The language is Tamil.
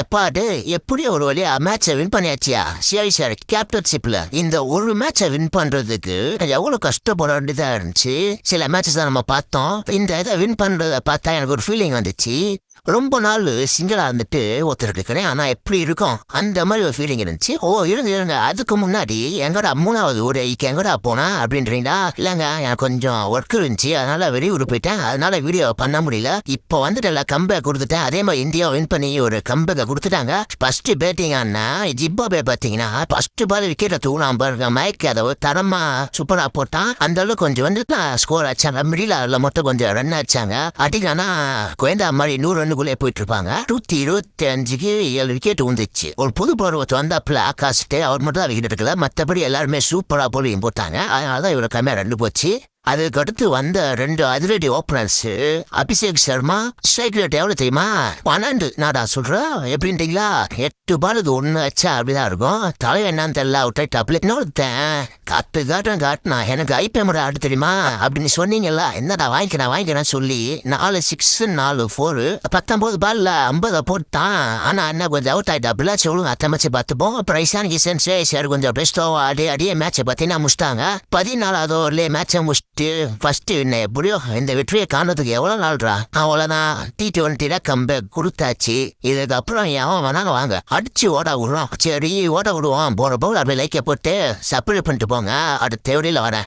எப்பாடு எப்படியோ ஒரு வழியா மேட்சை வின் பண்ணியாச்சியா. சரி சார், கேப்டன்ஷிப்ல இந்த ஒரு மேட்சை வின் பண்றதுக்கு எவ்வளவு கஷ்டப்பட வேண்டியதா இருந்துச்சு. சில மேட்சஸ் தான் நம்ம பார்த்தோம். இந்த இதை வின் பண்றத பார்த்தா எனக்கு ஒரு ஃபீலிங் வந்துச்சு. ரொம்ப நாள் சிங்கிளா இருந்துட்டு ஒருத்தருக்கு இருக்கிறேன், ஆனா எப்படி இருக்கும் அந்த மாதிரி ஒரு ஃபீலிங் இருந்துச்சு. இருங்க அதுக்கு முன்னாடி எங்கடா 3வது ஊருக்கு எங்கடா போனா அப்படின்றீங்களா? இல்லங்க எனக்கு கொஞ்சம் ஒர்க் இருந்துச்சு, அதனால வெளியூர் போயிட்டேன், அதனால வீடியோ பண்ண முடியல. இப்போ வந்துட்டு எல்லாம் கம்பேக் கொடுத்துட்டேன். அதே மாதிரி இந்தியா வின் பண்ணி ஒரு கம்பேக்கை கொடுத்துட்டாங்க. ஃபர்ஸ்ட் பேட்டிங் ஆனா ஜிம்பாப்வே பாத்தீங்கன்னா ஃபர்ஸ்ட் பால் விக்கெட்டை தூணாம பாருங்க. மைக் அதை தரமா சூப்பரா போட்டான். அந்த அளவுக்கு கொஞ்சம் வந்து ஸ்கோர் ஆச்சாங்க. மிடில் அதில் மட்டும் கொஞ்சம் ரன் ஆச்சாங்க. அடிக்கானா குழந்தா மாதிரி 100 ரன்னுக்குள்ளே போயிட்டு இருப்பாங்க. 125க்கு 7 விக்கெட் வந்துச்சு. ஒரு புது பருவத்தை வந்தாப்புல ஆகாசிட்டு அவர் மட்டும் தான் விக்கெட் எடுக்கல, மற்றபடி எல்லாருமே சூப்பரா போலியும் போட்டாங்க. அதனாலதான் இவ்வளவு கம்மியா ரன் போச்சு. அதுக்கடுத்து வந்த 2 அதிரடி openers Abhishek Sharma strike rate எவ்வளவு தெரியுமா? 12. நாடா சொல்றேன் எப்படின்றீங்களா? 8 பாலுக்கு 1 அச்சா அப்படிதான் இருக்கும். தலைவர் என்னன்னு தெரியல, அவுட் அப்படி இன்னொருத்தன் காட்டுனா எனக்கு ஐபிஎம் ஆடு தெரியுமா அப்படின்னு சொன்னீங்கல்ல. என்னடா வாங்கிக்கிறேன் சொல்லி 4 6 4 4 19 பால்ல 50 போட்டான். ஆனா என்ன கொஞ்சம் அவுட் ஆயிட்டா. அப்படிலாம் சொல்லுங்க அத்தமைச்சு பார்த்துப்போம். அப்புறம் ஐசான் சார் கொஞ்சம் பெஸ்டோ அடியே மேட்சை பார்த்தீங்கன்னா முடிச்சிட்டாங்க. 14வது ஓவர்லேயே மேட்சை முடிச்சுட்டு ஃபர்ஸ்ட் எப்படியோ இந்த வெற்றியை காணதுக்கு எவ்வளவு நாள்ரா. அவ்வளவுதான், T20 கம்பேக் கொடுத்தாச்சு. இதுக்கப்புறம் எவன் வேணாலும் வாங்க அடிச்சு ஓட விடுறோம். சரி ஓட விடுவோம். போற போல் அப்படியே லைக்கை போட்டு சப்ஸ்கிரைப் பண்ணிட்டு போங்க. அடுத்த தேவையில வரேன்.